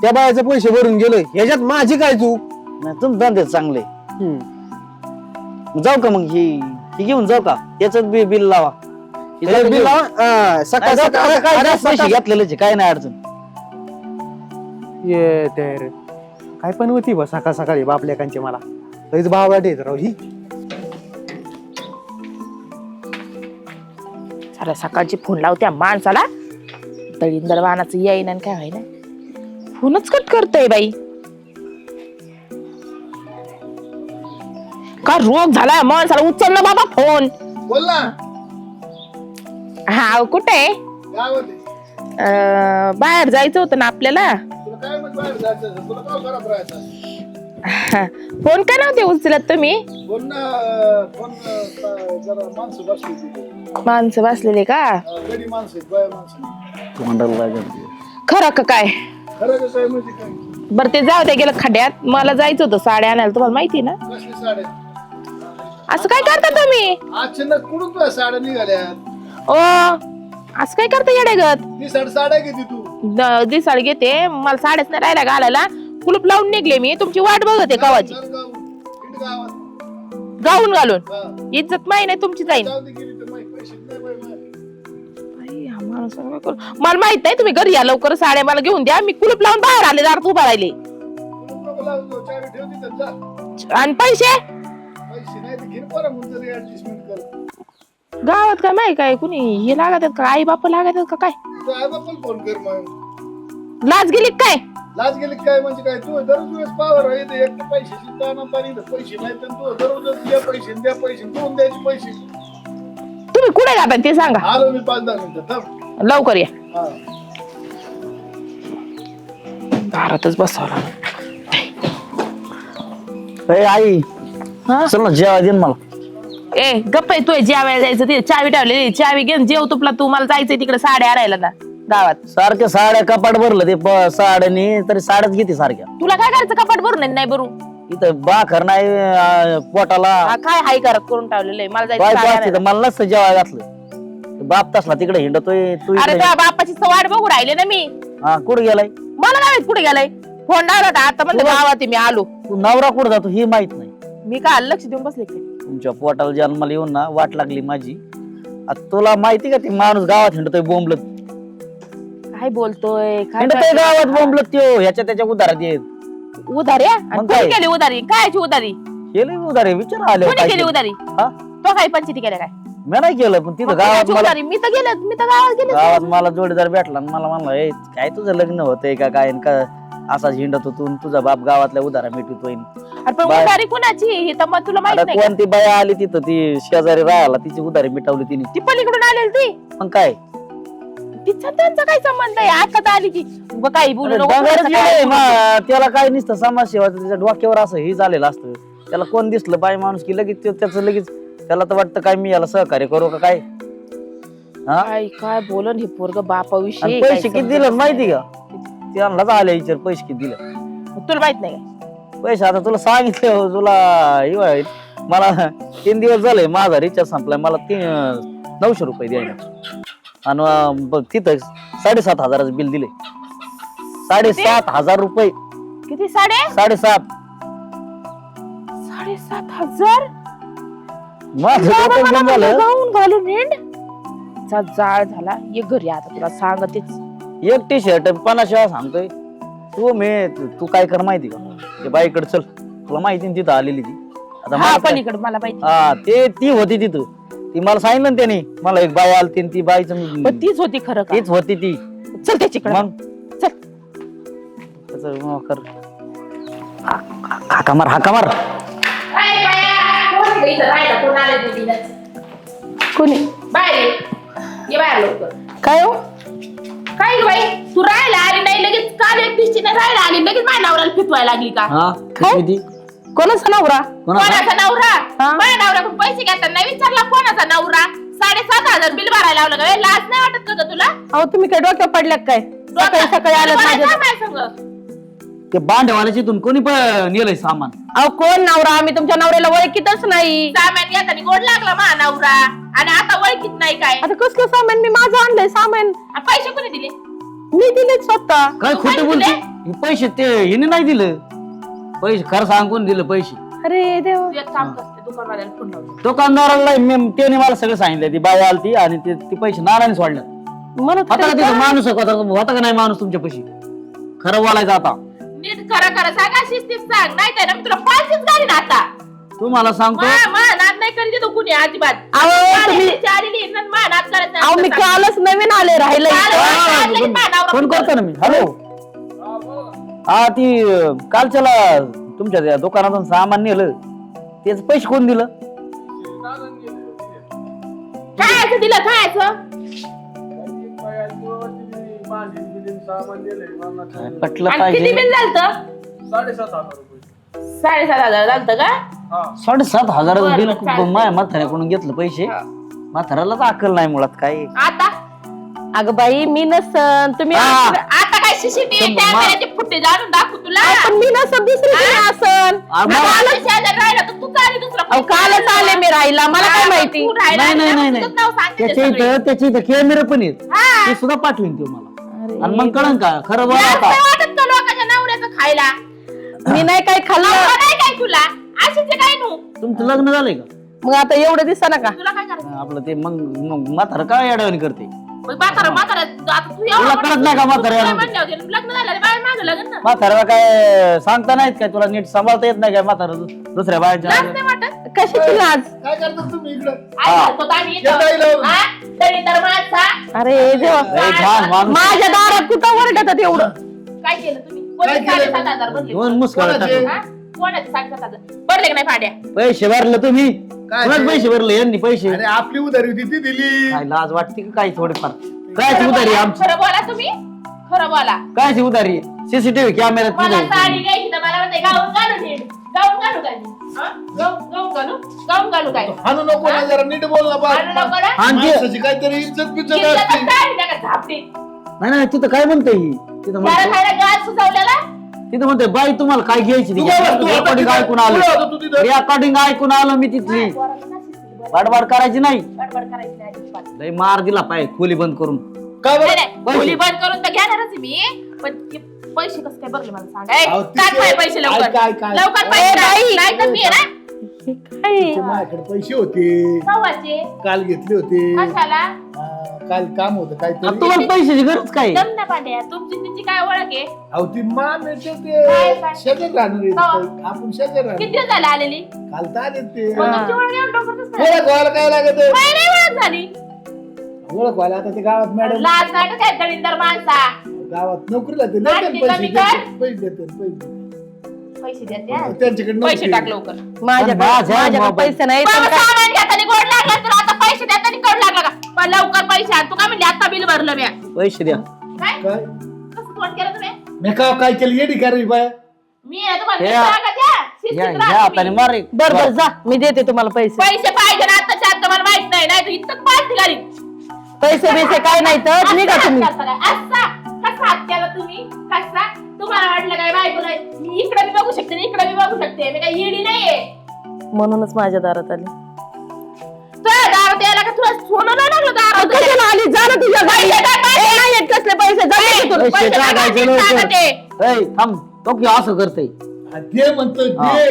[SPEAKER 2] त्या बायाचे पैसे भरून गेलोय, ह्याच्यात माझी काय चूक?
[SPEAKER 4] नाही तुम्ही धंदे चांगले जाऊ का मग ही घेऊन जाऊ का त्याच बिल लावा.
[SPEAKER 2] हे बिल लावा.
[SPEAKER 4] नाही, जाऊ का? आता काय जास्त पैसे घेतलेले काय नाही अडचण.
[SPEAKER 2] ये तर काय पण होती बा सकाळ सकाळी बापलेकांची मला लईच भाव वाटेत राव ही.
[SPEAKER 5] साऱ्या सकाळची फोन लावत्या माणसाला, दळींदर वाहनाचं येईन आणि काय व्हायना, फोनच कट करतय बाई. का रोग झाला माणसाला, उचल ना बाबा फोन.
[SPEAKER 1] बोल ना.
[SPEAKER 5] हा कुठे आहे?
[SPEAKER 1] काय होते?
[SPEAKER 5] बाहेर जायचं होतं ना आपल्याला.
[SPEAKER 1] तुला काय मग बाहेर जायचं? तुला काय घरात राहायचं?
[SPEAKER 5] फोन का नव्हते उचलत तुम्ही?
[SPEAKER 1] बोल ना. फोन जरा माणसं बसली तिथे.
[SPEAKER 5] माणसं बसलेले का?
[SPEAKER 1] गडी माणसं आहेत, बाया माणसं.
[SPEAKER 4] तोंडाला लागेल.
[SPEAKER 5] खरं का काय?
[SPEAKER 1] खरं कसं आहे म्हणजे काय?
[SPEAKER 5] बरं ते जाऊ द्या, गेलं खड्यात. मला जायचं होतं साड्या आणायला, तुम्हाला माहिती ना.
[SPEAKER 1] कसली साड्या?
[SPEAKER 5] असं काय करता तुम्ही?
[SPEAKER 1] अचानक कुठून तुझ्या साड्या निघाल्यात?
[SPEAKER 5] ओ असं काय करता येडेगत?
[SPEAKER 1] ती साड्या घेते तू?
[SPEAKER 5] दिसाळ घेते, मला साड्याच नाही राहिला घालायला. कुलूप लावून निघले मी, तुमची वाट बघते कवाची. गाऊन घालून इज्जत माही नाही तुमची जाईन. मला माहित नाही, तुम्ही घरी या लवकर, साड्या मला घेऊन द्या. मी कुलूप लावून बाहेर आले, दारात उभा राहिले. आणि पैसे गावात काय माहिती काय कुणी हे लागत आहेत का? आई बाप लागत आहेत का काय?
[SPEAKER 1] फोन कर मग.
[SPEAKER 5] लाज गेली काय?
[SPEAKER 1] लाज गेली काय म्हणजे काय? तू दररोज दिवस पावर येते, एक पैशाची ताना पाणी पैसे नाही, तर तू दररोज द्या पैसे द्या पैसे दोन द्यायचे पैसे.
[SPEAKER 5] तुम्ही कुठे जाता ते सांगा.
[SPEAKER 1] आलो मी 5-10 मिनिटं थांब.
[SPEAKER 5] लवकर या.
[SPEAKER 1] हा.
[SPEAKER 5] दारातच बसावं.
[SPEAKER 4] आई
[SPEAKER 5] हा?
[SPEAKER 4] चल ना जेवा दे ना मला.
[SPEAKER 5] ए गप्प आहे, तू जेवायला जायचं, ते चावी ठेवलेली, चावी घेऊन जेव तुपला. तू मला जायचंय तिकडे साड्या आणायला ना गावात.
[SPEAKER 4] सारख्या साड्या कपाट भरलं ते साड्यानी, तरी साड्याच घेते सारख्या.
[SPEAKER 5] तुला काय करायचं? कपाट भरून नाही भरू.
[SPEAKER 4] इथं बाखर नाही पोटाला.
[SPEAKER 5] हा, काय हाय करत करून ठेवलेलं आहे. मला जायचं
[SPEAKER 4] बायको
[SPEAKER 5] साड्या
[SPEAKER 4] असते तर
[SPEAKER 5] आणायला.
[SPEAKER 4] मला नसतं जेवायला घातलं. बाप तसला तिकडे हिंडतोय तू
[SPEAKER 5] अरे
[SPEAKER 4] इकडे.
[SPEAKER 5] त्या बापाची वाट बघू राहिले ना मी.
[SPEAKER 4] हा कुठे गेलाय?
[SPEAKER 5] मला नाही माहित कुठे गेलाय. फोन लावला होता आता, म्हणजे गावात आहे, मी आलो.
[SPEAKER 4] तू नवरा कुठे जातो ही माहित नाही.
[SPEAKER 5] मी काय लक्ष देऊन बसले काय?
[SPEAKER 4] तुमच्या पोटाला जन्माला येऊन ना वाट लागली माझी. आता तुला माहिती का ती माणूस गावात हिंडतोय बोंबलत.
[SPEAKER 5] काय बोलतोय? काय
[SPEAKER 4] हिंडतोय गावात बोंबलत त्यो, ह्याच्या त्याच्या उधारात येत.
[SPEAKER 5] उधारी? आणि
[SPEAKER 4] मग
[SPEAKER 5] कोणी
[SPEAKER 4] काय?
[SPEAKER 5] केली उधारी? कायची उधारी?
[SPEAKER 4] केली उधारे विचार आले.
[SPEAKER 5] कोणी केली उधारी?
[SPEAKER 4] हा
[SPEAKER 5] तो काय पंचायती केल्या काय?
[SPEAKER 4] मी नाही केलं पण तिथं
[SPEAKER 5] मग
[SPEAKER 4] गावात
[SPEAKER 5] कोणाची
[SPEAKER 4] मला
[SPEAKER 5] उधारी? मी तर गावात गेले.
[SPEAKER 4] गावात मला जोडीदार भेटला आणि मला म्हणला "ए, काय तुझं लग्न होतंय का काय आणि का असाच हिंडत होतो आणि तुझा बाप गावातल्या उधारा मिटवतोय."
[SPEAKER 5] अरे पण
[SPEAKER 4] बाय.
[SPEAKER 5] उधारी कुणाची? हे तर मग तुला माहित
[SPEAKER 4] आता
[SPEAKER 5] नाही का?
[SPEAKER 4] कोणती बाया आली तिथं ती शेजारी राहायला तिची उधारी मिटवली तिने.
[SPEAKER 5] ती पलीकडून आलेली ती.
[SPEAKER 4] मग काय
[SPEAKER 5] तिचा त्यांचा काय संबंध आहे? आता तर आली ती. उगा काही बोलू
[SPEAKER 4] अरे
[SPEAKER 5] नको.
[SPEAKER 4] डोंगरच
[SPEAKER 5] कोणाचं काय
[SPEAKER 4] गेलंय,
[SPEAKER 5] बोलू नको.
[SPEAKER 4] मग त्याला काय नुसतं समाजसेवा त्याच्या डोक्यावर असं हे झालेलं असतं. त्याला कोण दिसलं बाई माणूस की लगेच त्याचं लगेच त्याला तर वाटतं काय मी याला सहकार्य करू का काय. हा
[SPEAKER 5] काय बोलन हे पोरग बापाविषयी.
[SPEAKER 4] आणि
[SPEAKER 5] काय
[SPEAKER 4] पैसे किती
[SPEAKER 5] समजत
[SPEAKER 4] दिले
[SPEAKER 5] नाही.
[SPEAKER 4] माहिती का? त्यांनाच आले विचार पैसे किती दिले.
[SPEAKER 5] तुला माहित नाही का?
[SPEAKER 4] पैसे आता तुला सांगितले हो, तुला हे होईल. मला 3 दिवस झाले माझा रिचार्ज संपलाय. मला 900 रुपये द्यायला आणि तिथं 7,500 बिल दिले. 7,500 रुपये.
[SPEAKER 5] किती?
[SPEAKER 4] 7,500.
[SPEAKER 5] 7,500?
[SPEAKER 4] माझं डोकं बंद झालं.
[SPEAKER 5] गाऊन घालून हिंड. चा जाळ झाला. ये घरी आता, तुला सांगतेच.
[SPEAKER 4] एक टी शर्ट 50 वेळा सांगतोय. तू काय कर माहिती का? ते बाईकडे चल, तुला माहिती ना तिथं आलेली ती. आता
[SPEAKER 5] हा
[SPEAKER 4] मला काय-
[SPEAKER 5] पलीकडे मला माहिती.
[SPEAKER 4] हा ती होती तिथं. ती मला सांगितलं ना त्याने, मला एक बाई आलती आणि ती बाईचं
[SPEAKER 5] पण तीच होती खरं का?
[SPEAKER 4] तीच होती ती.
[SPEAKER 5] चल त्याच्याकडे.
[SPEAKER 4] मग
[SPEAKER 5] चल.
[SPEAKER 4] त्याचं मग कर. हाका मार हाका मार.
[SPEAKER 5] कोणी? बाहेर ये बाहेर लवकर. काय हो? काय बाई, तू राहायला आली नाही लगेच? काल एक दिवशी नाही राहायला आली, लगेच माझ्या नवऱ्याला फितवायला लागली का?
[SPEAKER 4] हा
[SPEAKER 5] काय?
[SPEAKER 4] किती?
[SPEAKER 5] कोणाचा नवरा?
[SPEAKER 4] कोणाचा?
[SPEAKER 5] कोणाचा नवरा? माझ्या नवऱ्याकडून पैसे घेताना विचारला कोणाचा नवरा? 7,500 बिल भरायला लावलं का? लाज नाही वाटत का ग तुला?
[SPEAKER 6] अहो तुम्ही काय डोक्यावर पडल्या काय?
[SPEAKER 3] सकाळी सकाळी आल्यात माझ्या
[SPEAKER 5] सगळं
[SPEAKER 4] ते भांडवाल्याच्या इथून कोणी पण नेलंय सामान.
[SPEAKER 3] अहो कोण नवरा आम्ही तुमच्या नवऱ्याला ओळखीतच नाही.
[SPEAKER 5] सामान येताना गोड लागला मा नवरा आणि आता ओळखीत नाही काय.
[SPEAKER 3] आता कसलं सामान मी माझं आणलंय सामान
[SPEAKER 5] आणि पैसे कोणी दिले?
[SPEAKER 3] मी दिलेच स्वतः.
[SPEAKER 4] काय
[SPEAKER 5] तू
[SPEAKER 4] खोटं
[SPEAKER 5] काय
[SPEAKER 4] बोलते?
[SPEAKER 5] दिले?
[SPEAKER 4] हे पैसे ते हिने नाही दिलं पैसे. खरं सांग कोण दिलं पैसे?
[SPEAKER 3] अरे देवा
[SPEAKER 5] तू एक काम करते दुकानवाल्याला फोन लावते.
[SPEAKER 4] दुकानदाराला त्याने मला सगळं सांगितलं. ती बाई आलती आणि ते पैसे नारायण सोडले.
[SPEAKER 3] म्हणत
[SPEAKER 4] आता
[SPEAKER 3] होते
[SPEAKER 4] तिथं
[SPEAKER 3] का?
[SPEAKER 4] माणूस होता का नाही माणूस तुमच्या पैसे? खरं बोलायचं आता.
[SPEAKER 5] नीट खरं खरं सांगा शिस्तीत सांग नाही तर मी तुला पाचच घालीन आता.
[SPEAKER 4] तुम्हाला सांगतो
[SPEAKER 5] नाद नाही करीत तो कुणी अजिबात.
[SPEAKER 3] अहो तुम्ही
[SPEAKER 5] नाद करत
[SPEAKER 3] अहो मी कालच नवीन आले राहिलं इथं.
[SPEAKER 4] फोन करतो ना मी. हॅलो हा ती कालच्याला तुमच्या त्या दुकानातून सामान नेलं त्याच पैसे कोण दिलं?
[SPEAKER 5] खायचं दिलं खायचं.
[SPEAKER 4] पटलं
[SPEAKER 5] आणि किती
[SPEAKER 4] पाहिजे.
[SPEAKER 5] बिल झालं? 7,500 झालं का?
[SPEAKER 4] 7,500 बिल
[SPEAKER 5] बरं, चालतंय.
[SPEAKER 4] माझ्या म्हाताऱ्याकडून घेतलं पैसे. म्हाताऱ्यालाच अक्कल नाही मुळात काय.
[SPEAKER 5] आता
[SPEAKER 3] अगं बाई मी नसन तुम्ही
[SPEAKER 4] हा.
[SPEAKER 5] आता काय सीसीटीव्ही
[SPEAKER 4] शंभर
[SPEAKER 5] कॅमेऱ्याचे फुटेज आणून दाखवू तुला.
[SPEAKER 3] पण मी नसन दुसरी कोणी असन.
[SPEAKER 5] कालच शेजारी राहिला तर तू चालली दुसरा
[SPEAKER 3] अहो कालच आले मी राहिला मला काय माहिती.
[SPEAKER 5] तू राहिला
[SPEAKER 4] नाही नाही नाही
[SPEAKER 5] तुझंच
[SPEAKER 4] नाही
[SPEAKER 5] नाव सांगते ते
[SPEAKER 4] त्याच्या
[SPEAKER 5] सगळे.
[SPEAKER 4] इथं त्याच्या इथं कॅमेरे पण आहेत.
[SPEAKER 5] हा.
[SPEAKER 4] ते सुद्धा पाठवून ते मला.
[SPEAKER 3] अरे.
[SPEAKER 4] आणि मग कळन का खरं बोला
[SPEAKER 5] जास्त
[SPEAKER 4] आता.
[SPEAKER 5] वाटत का लोकांच्या नवऱ्याचं खायला?
[SPEAKER 3] मी नाही काय खाल्लं.
[SPEAKER 5] नवरा नाही काय तुला अशीच काय नू
[SPEAKER 4] तुमचं लग्न झालंय का?
[SPEAKER 3] मग आता एवढं दिसा का?
[SPEAKER 5] तुला काय करायचं?
[SPEAKER 4] आपलं ते मग म्हातारं काय अडवणी करते?
[SPEAKER 5] मग म्हातारा म्हातारा आता तू
[SPEAKER 4] तुला
[SPEAKER 5] एवढं
[SPEAKER 4] कळत नाही का म्हाताऱ्याला?
[SPEAKER 5] काय म्हणलं होतं? लग्न झालं बाय मागं लग्न ना.
[SPEAKER 4] म्हाताऱ्याला काय सांगता नाहीत काय? तुला नीट सांभाळता येत नाही काय म्हातारं दुसऱ्या बायच्या?
[SPEAKER 5] लाज नाही वाटत?
[SPEAKER 3] कशाची लाज?
[SPEAKER 1] काय करता तुम्ही इकडं?
[SPEAKER 5] आई घालतो आम्ही इथं.
[SPEAKER 1] येता येईल.
[SPEAKER 5] हा? तरी तर माणसा
[SPEAKER 3] अरे देवा
[SPEAKER 4] लय छान माणूस.
[SPEAKER 3] माझ्या दारात कुठं वरडतात एवढं?
[SPEAKER 5] काय केलं तुम्ही?
[SPEAKER 1] काय
[SPEAKER 5] कोणी
[SPEAKER 1] केलं?
[SPEAKER 5] 7,500 भरले?
[SPEAKER 4] दोन मुस्कळ
[SPEAKER 1] कोणाचे?
[SPEAKER 5] हा? कोणाचे 7,500 भरले का नाही फाड्या?
[SPEAKER 4] पैसे भरले तुम्ही?
[SPEAKER 1] काय
[SPEAKER 4] कोणाच
[SPEAKER 1] ते?
[SPEAKER 4] पैसे भरले यांनी पैसे?
[SPEAKER 1] अरे आपली उधारी होती ती दिली.
[SPEAKER 4] काय लाज वाटते का काय थोडीफार? काय
[SPEAKER 5] खरं
[SPEAKER 4] उधारी
[SPEAKER 5] बोला,
[SPEAKER 4] आमची?
[SPEAKER 5] खरं बोला तुम्ही खरं बोला.
[SPEAKER 4] काय उधारी? सीसीटीव्ही कॅमेऱ्यात
[SPEAKER 5] मला
[SPEAKER 4] दिलंय.
[SPEAKER 5] साडी घ्यायची तर मला म्हणते गाऊन घालून ये. गाऊन घालू काय मी? हा? गाऊन घालू? गाऊन घालू काय?
[SPEAKER 1] हाणू नको ना जरा नीट बोल ना
[SPEAKER 5] घालू नको ना?
[SPEAKER 4] आणि ते-
[SPEAKER 1] माणसाची काहीतरी इज्जत पिज्जत
[SPEAKER 5] इज्जत
[SPEAKER 1] असते.
[SPEAKER 5] काय नाही का झापते?
[SPEAKER 4] नाही नाही तिथं काय म्हणते ही? तिथं
[SPEAKER 5] जरा
[SPEAKER 4] म्हणते
[SPEAKER 5] खायला गाज सुचवलेला?
[SPEAKER 4] तिथं म्हणते बाई तुम्हाला काय घ्यायची
[SPEAKER 1] तू काय म्हणतो?
[SPEAKER 4] रेकॉर्डिंग ऐकून
[SPEAKER 1] कुठं होता तू
[SPEAKER 4] आलो.
[SPEAKER 1] तिथं?
[SPEAKER 4] रेकॉर्डिंग ऐकून आलो मी तिथली.
[SPEAKER 5] पोराला का शिस्तीत बोला?
[SPEAKER 4] वाडवाड करायची नाही.
[SPEAKER 5] बडबड करायची नाही अजिबात.
[SPEAKER 4] लय मार दिला पाहिजे खोली बंद करून.
[SPEAKER 1] काय
[SPEAKER 5] नाही,
[SPEAKER 1] बरं?
[SPEAKER 5] नाही, खोली बंद करून तर घेणारच आहे मी पण ते पैसे कसं काय भरले मला सांगा. ए,
[SPEAKER 1] अहो,
[SPEAKER 5] टाक
[SPEAKER 1] तिथे-
[SPEAKER 5] माझे पैसे लवकर
[SPEAKER 1] काय?
[SPEAKER 5] लवकर
[SPEAKER 3] ए,
[SPEAKER 5] पैसे टाक.
[SPEAKER 3] बाई.
[SPEAKER 5] नाही तर मी आहे ना
[SPEAKER 3] हे काय?
[SPEAKER 1] ते माझ्याकडे पैसे होते
[SPEAKER 5] कव्वाचे
[SPEAKER 1] काल घेतले होते.
[SPEAKER 5] कशाला
[SPEAKER 1] हा, काल काम होतं
[SPEAKER 4] आता
[SPEAKER 1] काहीतरी.
[SPEAKER 4] तुम्हाला पैशाची गरज काय?
[SPEAKER 5] जम ना पांड्या तुमची तिची काय ओळख आहे?
[SPEAKER 1] अहो ती मान येते
[SPEAKER 5] काय?
[SPEAKER 1] ते शेजार राहणार आहे.
[SPEAKER 5] हो.
[SPEAKER 1] आपण शेजार
[SPEAKER 5] किती
[SPEAKER 1] राहणार.
[SPEAKER 5] दिवस झाले आलेली?
[SPEAKER 1] काल तर आले ते.
[SPEAKER 5] मग तुमची ओळख एवढं डोक्यातच नाही.
[SPEAKER 1] ओळख व्हायला काय लागत?
[SPEAKER 5] काय नाही ओळख झाली?
[SPEAKER 1] ओळख व्हायला आता ते गावात मॅडम
[SPEAKER 5] लाज नाही का काय दळींदर माणसा?
[SPEAKER 1] गावात नोकरीला ते
[SPEAKER 5] नाटकी
[SPEAKER 1] देतात पैसे
[SPEAKER 5] कमी कर.
[SPEAKER 1] देतात, पैसे देतात, पैसे
[SPEAKER 5] पैसे द्या त्या.
[SPEAKER 1] त्यांच्याकडे
[SPEAKER 5] पैसे
[SPEAKER 1] नोकरी.
[SPEAKER 5] टाक लवकर.
[SPEAKER 3] माझ्याकडे पैसे नाही तर
[SPEAKER 5] बाबा
[SPEAKER 3] काय?
[SPEAKER 5] सामान घेताना गोड लागला तुला आता पैसे देताना कडू लागला का? पण लवकर पैसे आण. तू काय म्हणली आता बिल भरलं म्या?
[SPEAKER 4] पैसे द्या.
[SPEAKER 5] काय?
[SPEAKER 1] काय
[SPEAKER 5] कसं फोन केलं तुम्ही?
[SPEAKER 1] मी काय केलं येडी का रे बाया?
[SPEAKER 5] मी आहे तुम्हाला
[SPEAKER 4] हे-
[SPEAKER 5] जागा द्या. शिस्तीत
[SPEAKER 4] ह्या
[SPEAKER 5] राहा
[SPEAKER 4] हाताने
[SPEAKER 5] तुम्ही.
[SPEAKER 4] मार एक.
[SPEAKER 3] बर बर जा मी देते तुम्हाला पैसे.
[SPEAKER 5] पैसे पाहिजे ना आताच्या आता मला माहित नाही नाही तर इथं पाच घाली
[SPEAKER 3] पैसे बिसे काय नाही तर निघा तुम्ही.
[SPEAKER 5] असा कसा हात केला तुम्ही कसा तुम्हाला वाटलं काय बायको नाही मी इकडे बी बघू शकते इकडे बी बघू शकते मी काही येडी नाहीये.
[SPEAKER 3] म्हणूनच माझ्या दारात आली.
[SPEAKER 5] तुला दारात यायला का तुला सोनं नाही लागलं दारात?
[SPEAKER 3] कशाला आली जा ना तुझ्या घरी.
[SPEAKER 5] पैसे टाक, पैसे.
[SPEAKER 3] ए, नाही येत कसले पैसे जा ना तिथून.
[SPEAKER 4] पैसे
[SPEAKER 5] पैसे
[SPEAKER 4] टाकायचे
[SPEAKER 5] टाकायचे,
[SPEAKER 4] लवकर.
[SPEAKER 5] टाकायचे.
[SPEAKER 4] ए, थांब तो की असं करते.
[SPEAKER 1] आ, दे म्हणतो दे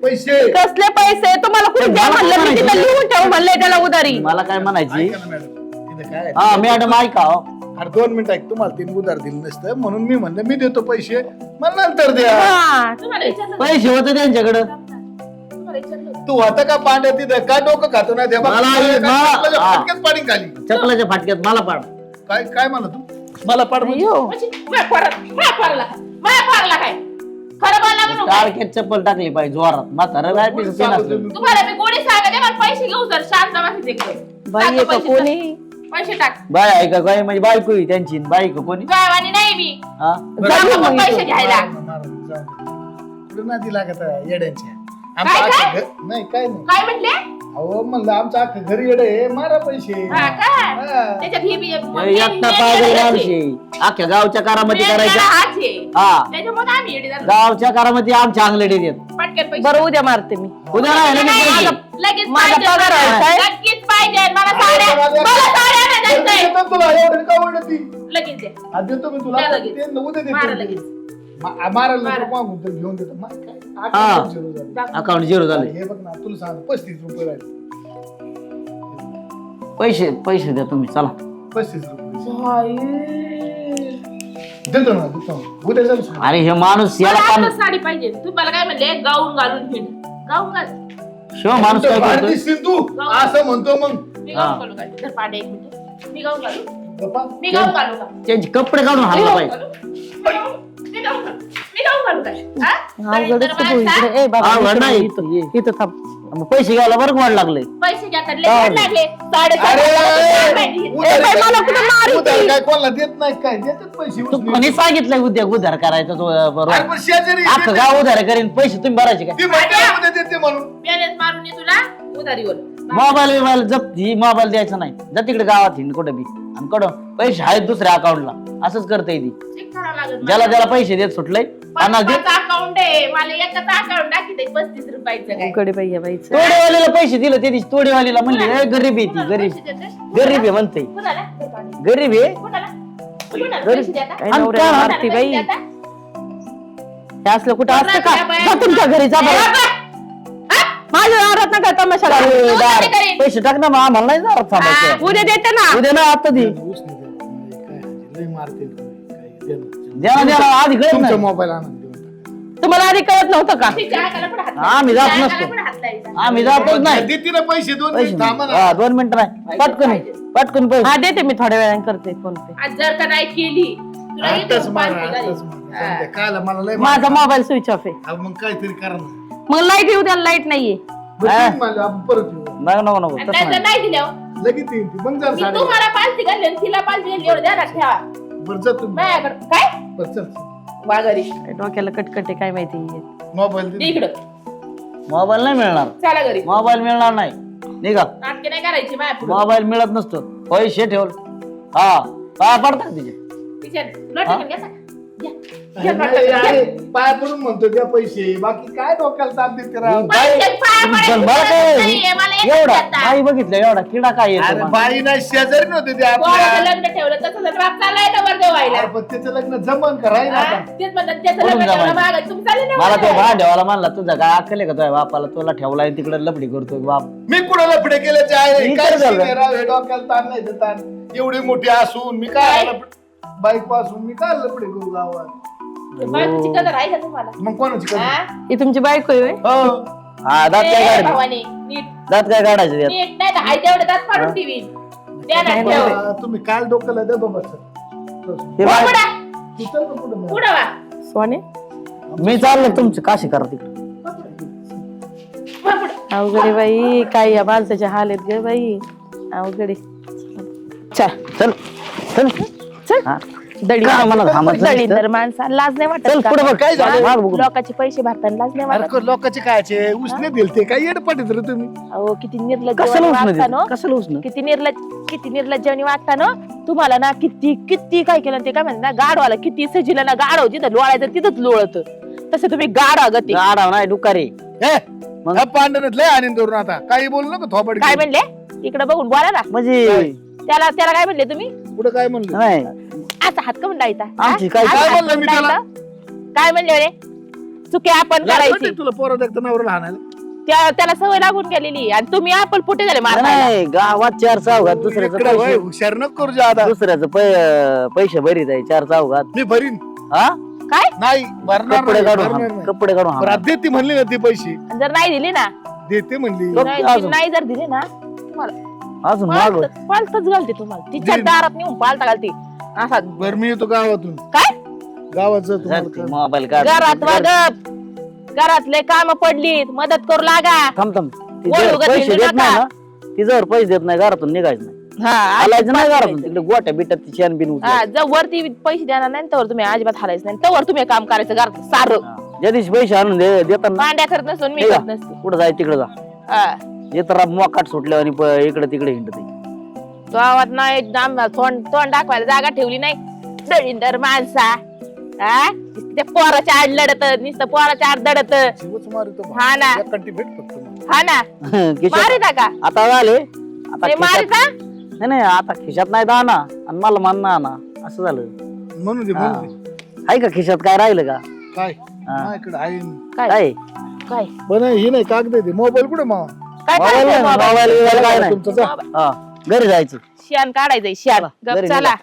[SPEAKER 1] पैसे.
[SPEAKER 3] कसले पैसे तुम्हाला कुठे द्या
[SPEAKER 4] मला
[SPEAKER 3] म्हणलं मी
[SPEAKER 4] काय
[SPEAKER 3] तिथं लिहून ठेव म्हणलंय त्याला उधारी.
[SPEAKER 4] मला काय म्हणायची?
[SPEAKER 1] ऐका ना मॅडम, इथं काय आहे?
[SPEAKER 4] हा मॅडम ऐका हो.
[SPEAKER 1] अरे 2 मिनिटं ऐक, तुम्हाला 3 उधार दिलं नसतं म्हणून मी म्हणलं मी देतो पैसे मला नंतर द्या.
[SPEAKER 3] हा.
[SPEAKER 5] तुम्हाला विचारलं
[SPEAKER 4] पैसे होते त्यांच्याकडं.
[SPEAKER 5] तुम्हाला विचारलं
[SPEAKER 1] तू होता का पांड्या तिथं काय डोकं खातो ना त्या
[SPEAKER 4] मला-
[SPEAKER 1] फटक्यात पाणी खाली.
[SPEAKER 4] चपलाच्या फाटक्यात मला पाड.
[SPEAKER 1] काय काय म्हणला तू मला पाड म्हणजे?
[SPEAKER 3] अय्यो.
[SPEAKER 5] म्हणजे माझ्या पोराला काय खरं बोलला म्हणून काय?
[SPEAKER 4] टाळक्यात चप्पल टाकली पाहिजे जोरात. म्हातारं काय पैसे
[SPEAKER 5] तुम्हाला मी गोडी सांगा दे मला पैसे घेऊ जर शांत बसायचे इकडे.
[SPEAKER 3] बाई
[SPEAKER 5] टाक
[SPEAKER 3] आहे का
[SPEAKER 5] पैसे,
[SPEAKER 3] कोणी?
[SPEAKER 5] पैसे टाक
[SPEAKER 4] बाय ऐका काय म्हणजे बायको आहे त्यांची बायको कोणी?
[SPEAKER 5] गावानी नाही मी
[SPEAKER 4] हा
[SPEAKER 1] बरं,
[SPEAKER 5] जा
[SPEAKER 1] जाऊ
[SPEAKER 5] मग
[SPEAKER 1] दे.
[SPEAKER 5] पैसे घ्यायला.
[SPEAKER 1] मारून जाऊ दे. कुठं नादी लागत आहे येड्यांच्या.
[SPEAKER 5] काय,
[SPEAKER 1] आमचं
[SPEAKER 5] काय?
[SPEAKER 1] असं घर- नाही काय नाही
[SPEAKER 5] काय म्हटले
[SPEAKER 1] अहो म्हणलं आमचं अख्खं घरी येडे आहे, मारा पैसे.
[SPEAKER 5] हा का
[SPEAKER 1] हा.
[SPEAKER 5] त्याच्यात ही बी
[SPEAKER 4] एकटा पाहिजे माणशी अख्ख्या गावच्या कारामध्ये करायच्या हा
[SPEAKER 5] त्याच्यामुळे आम्ही येडे झालो.
[SPEAKER 4] गावच्या कारामध्ये आमच्या अंगलडे देत
[SPEAKER 5] पटकन पैसे
[SPEAKER 3] बरं उद्या मारते मी.
[SPEAKER 4] उद्या नाही लगेच पैसे.
[SPEAKER 5] लगेच
[SPEAKER 3] माझा
[SPEAKER 5] पाहिजे
[SPEAKER 3] पगार आहे
[SPEAKER 5] मला.
[SPEAKER 3] काय?
[SPEAKER 5] नक्कीच पाहिजे मला साड्या आणायचंय.
[SPEAKER 1] देतो तुला एवढं का ओरडती?
[SPEAKER 5] लगेच दे.
[SPEAKER 1] हा, देतो मी तुला
[SPEAKER 5] द्या लगेच.
[SPEAKER 1] ते उद्या देतो.
[SPEAKER 5] मारा लगेच.
[SPEAKER 1] मारायला
[SPEAKER 5] मारा.
[SPEAKER 1] नको मागून तर घेऊन देतो. मग काय?
[SPEAKER 4] हा.
[SPEAKER 1] अकाउंट zero झालं.
[SPEAKER 4] अकाउंट झिरो झाले
[SPEAKER 1] हे बघ ना तुला सांग 35 रुपये राहिले.
[SPEAKER 4] पैसे पैसे द्या तुम्ही चला
[SPEAKER 1] 35 रुपये देतो ना उद्या जाऊ सांग.
[SPEAKER 4] अरे हे माणूस
[SPEAKER 5] मला
[SPEAKER 4] याला काम
[SPEAKER 5] आता साडी पाहिजे. तुम्हाला काय म्हणले गाऊन घालून हिंड. गाऊन घाल.
[SPEAKER 4] शिव माणूस काय
[SPEAKER 1] बाहेर
[SPEAKER 4] करतोय
[SPEAKER 1] दिसशील तू असं म्हणतो मग
[SPEAKER 5] मी
[SPEAKER 4] हा.
[SPEAKER 5] गाऊन घालू का? धर पाडे एक मिनिट. मी गाऊन घालू.
[SPEAKER 1] गप्पा.
[SPEAKER 5] मी गाऊन घालू का?
[SPEAKER 4] त्यांचे कपडे काढून
[SPEAKER 5] मी
[SPEAKER 4] हाणला
[SPEAKER 5] गाऊन
[SPEAKER 4] पाहिजे
[SPEAKER 5] घालू? मी गाऊन घालू. मी गाऊन घालू काय? हा?
[SPEAKER 3] अवघडच
[SPEAKER 5] तर
[SPEAKER 3] आहे
[SPEAKER 5] माणसा,
[SPEAKER 3] इकडे. ए बाबा
[SPEAKER 4] अवघड
[SPEAKER 3] इकडे
[SPEAKER 4] नाही.
[SPEAKER 3] इथं ये. इथं थांब.
[SPEAKER 4] मग पैसे घ्यायला बरं वाढ लागले
[SPEAKER 5] पैसे घ्या तर लय छान लागले. साडेसात
[SPEAKER 1] अरे
[SPEAKER 5] हजार पाहिजे.
[SPEAKER 1] उधार
[SPEAKER 3] बाई, मला कुठं मारी
[SPEAKER 1] उधार काय कोणाला देत नाही काय देतात पैसे
[SPEAKER 4] तू
[SPEAKER 1] उचलून.
[SPEAKER 4] कोणी सांगितलंय उद्योग उधार करायचा तो
[SPEAKER 1] अरे
[SPEAKER 4] बरोबर
[SPEAKER 1] पण शेजारी
[SPEAKER 4] अख्खं गाव उधार करीन पैसे तुम्ही भरायचे काय
[SPEAKER 1] ती म्हणते उद्या देते म्हणून.
[SPEAKER 5] बॅलन्स मारून ये तुला उधारीवर.
[SPEAKER 4] मोबाईल बिबाईल जप ही मोबाईल द्यायचा नाही जा तिकडे गावात हिंड कुठे बी आणि कडं पैसे आहेत दुसऱ्या अकाउंटला असंच करता ती
[SPEAKER 5] चेक करावं लागेल
[SPEAKER 4] ज्याला
[SPEAKER 5] मला.
[SPEAKER 4] ज्याला पैसे देत सुटलंय पन्नास देत
[SPEAKER 5] अकाउंट आहे मला एकाच अकाउंट दाखवते 35 रुपयाचं काय.
[SPEAKER 3] उकडे बाई या बाईचं.
[SPEAKER 4] तोडेवालीला पैसे दिले ते दिवशी तोडेवालीला म्हणले "ए, गरीब आहे ती
[SPEAKER 5] कुणाला
[SPEAKER 4] गरीब
[SPEAKER 5] पैसे देते?
[SPEAKER 4] गरीब आहे म्हणते
[SPEAKER 5] कुणाला?
[SPEAKER 4] गरीब आहे
[SPEAKER 5] कुणाला? कुणाला पैसे देता?
[SPEAKER 3] काय नवऱ्याला
[SPEAKER 4] आणि
[SPEAKER 3] मारती
[SPEAKER 5] कुणाला
[SPEAKER 3] बाई.
[SPEAKER 5] पैसे देता?
[SPEAKER 3] हे असलं कुठं असतं का?
[SPEAKER 5] या बाया.
[SPEAKER 3] जा तुमच्या घरी जा
[SPEAKER 5] ए,
[SPEAKER 3] बाई.
[SPEAKER 5] बाबा!
[SPEAKER 3] माझ्या दारात नका तमाशा लावू.
[SPEAKER 4] अरे,
[SPEAKER 5] तू
[SPEAKER 4] दार,
[SPEAKER 5] काय करीन?
[SPEAKER 4] पैसे टाक ना मग आम्हाला नाही जाणार थांबायचं
[SPEAKER 3] उद्या देते ना.
[SPEAKER 4] उद्या ना आता दे
[SPEAKER 1] ऊस नाही देत. काय लय मारते काय देणं.
[SPEAKER 4] द्या द्या आधी कळत
[SPEAKER 1] तुमचा
[SPEAKER 4] नाही
[SPEAKER 1] मोबाईल आणून देऊन टाका.
[SPEAKER 3] तुम्हाला आधी कळत नव्हतं का?
[SPEAKER 5] तिच्या हाताला पण हात
[SPEAKER 4] आम्ही जात
[SPEAKER 5] लावायचा.
[SPEAKER 4] नसतो.
[SPEAKER 5] तिच्या हाताला पण हात लावायचा.
[SPEAKER 4] आम्ही जातच नाही
[SPEAKER 1] देते ना पैसे दोन
[SPEAKER 4] पैसे
[SPEAKER 1] मिनिट थांबा ना.
[SPEAKER 4] हा 2 मिनिटं नाही पटकन पटकन पैसे
[SPEAKER 3] हा देते मी थोड्या वेळाने करते फोन पे.
[SPEAKER 5] आज जर का नाही केली तुला
[SPEAKER 1] आताच
[SPEAKER 5] इथं
[SPEAKER 1] मारा
[SPEAKER 5] पाच
[SPEAKER 1] आताच
[SPEAKER 5] घालीन.
[SPEAKER 1] मारा. जाऊ द्या. कायला मला लय
[SPEAKER 3] माझा मोबाईल स्विच ऑफ आहे.
[SPEAKER 1] अहो, मग काहीतरी करा ना.
[SPEAKER 3] मग लाईट येऊ द्या. लाईट नाहीये.
[SPEAKER 1] बरं, ठीक मला आपण परत येऊ
[SPEAKER 4] नाही नको नको
[SPEAKER 5] आणि
[SPEAKER 4] तसं
[SPEAKER 5] नाही जर
[SPEAKER 4] नाही
[SPEAKER 5] नाही दिल्यावर
[SPEAKER 1] लगेच येईन ती. मग जरा
[SPEAKER 5] मी
[SPEAKER 1] साडे
[SPEAKER 5] तुम्हाला पालती घालली आणि तिला पालती घालली एवढं ध्यानात ठेवा.
[SPEAKER 1] बरं जा तुम्ही
[SPEAKER 5] माझ्याकडं काय
[SPEAKER 1] बरं चल
[SPEAKER 5] वाघारी
[SPEAKER 3] काय डोक्याला कटकट आहे काय माहिती.
[SPEAKER 1] मोबाईल दे.
[SPEAKER 5] इकडं
[SPEAKER 4] मोबाईल नाही मिळणार
[SPEAKER 5] चला घरी
[SPEAKER 4] मोबाईल मिळणार नाही निघा
[SPEAKER 5] नाटके नाही करायची माझ्या पुढं.
[SPEAKER 4] मोबाईल मिळत नसतो पैसे ठेव हा पाया पडतात तिचे
[SPEAKER 5] तिच्या लोटाकडे घ्या. घ्या. घ्या
[SPEAKER 1] नाही,
[SPEAKER 5] लोटाकडे.
[SPEAKER 1] अरे, पाया पडून म्हणतो द्या पैसे बाकी काय डोक्याला ताप देते राव.
[SPEAKER 5] पैसे पाया पडायची
[SPEAKER 4] पण मला
[SPEAKER 5] गरज
[SPEAKER 4] काय
[SPEAKER 5] नाहीये. मला एकच
[SPEAKER 4] एवढा
[SPEAKER 5] देता.
[SPEAKER 4] काही बघितलं एवढा किडा काय येतो
[SPEAKER 1] अरे
[SPEAKER 4] मला?
[SPEAKER 1] बाई नाही शेजारी नव्हते ते
[SPEAKER 5] पोराचं
[SPEAKER 1] आपल्या.
[SPEAKER 5] लग्न ठेवलं तसं जर बाप चाललाय तर वर देवायला.
[SPEAKER 1] अरे, पण त्याचं लग्न जमन करायला
[SPEAKER 5] हा?
[SPEAKER 1] आता.
[SPEAKER 5] तेच म्हणतात त्याचं
[SPEAKER 4] कुठून
[SPEAKER 5] लग्न ठेवलं
[SPEAKER 4] जमायचं?
[SPEAKER 5] मागं. तुम्ही चालले ना
[SPEAKER 4] मला
[SPEAKER 5] वर
[SPEAKER 4] तो
[SPEAKER 5] देवायला.
[SPEAKER 4] भांड्यावाला म्हणला तुझा काय अक्कल आहे का तुझ्या बापाला तुला ठेवलाय तिकडे लपडी करतोय बाप
[SPEAKER 1] मी कुणाला पुढे केले ते आहे
[SPEAKER 4] मी
[SPEAKER 1] काय
[SPEAKER 4] तर झालं.
[SPEAKER 1] सीन आहे राव, हे डोक्याला ताण नाही ते ताण. एवढी मोठी असून मी काय बाईक पासून मी काय लपडे करू गावात.
[SPEAKER 5] बायकोची कदर आहे का तुम्हाला?
[SPEAKER 1] मग कोणाची कधी
[SPEAKER 5] हा?
[SPEAKER 3] ही तुमची बायको आहे होय?
[SPEAKER 1] हो
[SPEAKER 4] हा दात काय
[SPEAKER 5] ए,
[SPEAKER 4] काढायचे
[SPEAKER 5] भावानी, नीट
[SPEAKER 4] दात काय काढायचे त्यात?
[SPEAKER 5] नीट नाही तर हाय तेवढे दात फाडून ठेवीन. ध्यानात ठेव.
[SPEAKER 1] तुम्ही काल डोक्याला द्या बाबा सर
[SPEAKER 4] ते बाय-
[SPEAKER 5] पुढं,
[SPEAKER 1] तू चल ना पुढं मग.
[SPEAKER 5] पुढं वा.
[SPEAKER 3] सोने
[SPEAKER 4] मी चाललो तुमचं काशी करा तिकडे
[SPEAKER 5] पुढं.
[SPEAKER 3] अवघड आहे बाई. काय या माणसाचे हाल आहेत ग बाई. अवघड आहे. चल
[SPEAKER 4] चल चल
[SPEAKER 3] चल.
[SPEAKER 4] हा.
[SPEAKER 3] दडी
[SPEAKER 4] काय मला थांबायचं
[SPEAKER 3] दडी
[SPEAKER 4] नसतं?
[SPEAKER 3] तर माणसा लाज नाही
[SPEAKER 4] चल
[SPEAKER 3] वाटत
[SPEAKER 4] पुढे
[SPEAKER 3] का?
[SPEAKER 4] बघ काय झालं माग बघू
[SPEAKER 3] लोकांचे पैसे भरताना लाज नाही वाटत.
[SPEAKER 1] अरे लोकांचे कायचे उसने दिल ते काय येड पाठीत रे तुम्ही.
[SPEAKER 3] अहो किती निर्लज्ज
[SPEAKER 4] कशाला
[SPEAKER 3] वागता
[SPEAKER 4] उचल
[SPEAKER 3] ना.
[SPEAKER 4] कशाला उचल
[SPEAKER 3] किती निर्लज्जवानी वागता ना. तुम्हाला ना किती किती काय केलं ते काय म्हणतात ना गाडवाला किती सजिला ना गाडव जिथं लोळायचं तिथंच लोळत. तसं तुम्ही गाडा गती
[SPEAKER 4] गाडा नाही डुकारी
[SPEAKER 1] हे
[SPEAKER 4] मग?
[SPEAKER 1] ह्या पांढऱ्यात लय आनंद धरून आता काही बोलू नको थोबड
[SPEAKER 3] काय म्हणले इकडे बघून बोला ना.
[SPEAKER 4] म्हणजे
[SPEAKER 3] त्याला त्याला काय म्हणले तुम्ही?
[SPEAKER 1] पुढे काय म्हणलं
[SPEAKER 4] नाही
[SPEAKER 3] असा हात कमून डायचा.
[SPEAKER 4] आमची काय-
[SPEAKER 1] काय म्हणलं मी त्याला?
[SPEAKER 3] काय म्हणले रे? चुकी आपण करायची.
[SPEAKER 1] लागलं ते तुला पोरं देखता नवरा हाणायला.
[SPEAKER 3] त्याला सवय लागून गेलेली आणि तुम्ही आपण पुटे झाले मारता.
[SPEAKER 4] नाही गावात 4 चौघात दुसऱ्याचं
[SPEAKER 1] इकडे वय,
[SPEAKER 4] पैसे
[SPEAKER 1] हुशार नको करू जा आता.
[SPEAKER 4] दुसऱ्याचं पैसे भरीत आहे 4 चौघात
[SPEAKER 1] मी भरीन
[SPEAKER 4] हा
[SPEAKER 3] काय
[SPEAKER 1] नाही भरणार
[SPEAKER 4] कपडे
[SPEAKER 1] नाही,
[SPEAKER 4] काढून
[SPEAKER 1] भरणार
[SPEAKER 4] हाण,
[SPEAKER 1] नाही.
[SPEAKER 4] कपडे काढून हाण.
[SPEAKER 1] बरं, आता देते म्हणली ना ती पैसे
[SPEAKER 3] जर नाही दिली ना
[SPEAKER 1] देते म्हणली
[SPEAKER 4] बघ. अजून.
[SPEAKER 3] नाही जर दिले ना तुम्हाला
[SPEAKER 4] अजून माग
[SPEAKER 3] पालतच घालते तुम्हाला. तिच्या
[SPEAKER 1] दिली.
[SPEAKER 3] दारात नेऊन पालता घालते असा.
[SPEAKER 1] बरं मी येतो गावातून
[SPEAKER 3] काय
[SPEAKER 1] गावात जातो मला
[SPEAKER 4] मोबाईल काढ
[SPEAKER 3] घरात वागप घरातले काम पडलीत मदत करू लागा.
[SPEAKER 4] थांब थांब ती
[SPEAKER 3] वळू
[SPEAKER 4] जर
[SPEAKER 3] उगाच
[SPEAKER 4] पैसे
[SPEAKER 3] हिंडू
[SPEAKER 4] देत नाही
[SPEAKER 3] नका.
[SPEAKER 4] ना ती जर पैसे देत नाही घरातून निघायचं नाही
[SPEAKER 3] हा
[SPEAKER 4] आलायचं नाही घरातून तिकडे गोट्या बिट्यात ती शेण बिन उचलायचं.
[SPEAKER 3] हा जर वरती पैसे देणार नाही तर तुम्ही अजिबात हालायचं नाही. तर तुम्ही काम करायचं घरात सारं.
[SPEAKER 4] हा. ज्या दिवशी पैसे आणून देतात ना
[SPEAKER 3] भांड्या करत नसून मी
[SPEAKER 4] निघा.
[SPEAKER 3] करत नसते.
[SPEAKER 4] कुठं जाय तिकडे जा
[SPEAKER 3] हा
[SPEAKER 4] हे तर मोकाट सुटल्यावर आणि इकडे तिकडे हिंडते.
[SPEAKER 3] गावात नाही तोंड दाखवायला जागा ठेवली नाही. दळींदर माणसा हा त्या पोराच्या आड लढत नुसतं पोराच्या आड दडत.
[SPEAKER 1] जीवच मारितो बा.
[SPEAKER 3] हा ना.
[SPEAKER 1] एक कंटी भेट फक्त मग.
[SPEAKER 3] हा ना
[SPEAKER 4] खिशात
[SPEAKER 3] मारिता का
[SPEAKER 4] आता झाले आता
[SPEAKER 3] ते
[SPEAKER 4] खिशात-
[SPEAKER 3] मारिता
[SPEAKER 4] नाही नाही आता खिशात नाही दाना आणि मला मान ना असं झालं.
[SPEAKER 1] म्हणून दे म्हणून दे.
[SPEAKER 4] आहे का खिशात काय राहिलं का?
[SPEAKER 1] काय
[SPEAKER 4] हा.
[SPEAKER 1] माझ्याकडे आहे
[SPEAKER 3] काय
[SPEAKER 4] काय
[SPEAKER 3] काय
[SPEAKER 1] पण हे नाही कागद आहे ते मोबाईल कुठे मग
[SPEAKER 3] काय
[SPEAKER 4] मोबाईल
[SPEAKER 3] करायचं
[SPEAKER 4] नाही,
[SPEAKER 3] बाबा?
[SPEAKER 4] मोबाईल बिबाईल काय नाही.
[SPEAKER 1] तुमचं जा.
[SPEAKER 4] हा, घरी जायचं.
[SPEAKER 3] शेण काढायचंय शेण
[SPEAKER 4] चला,
[SPEAKER 3] गप
[SPEAKER 4] घरी
[SPEAKER 3] चला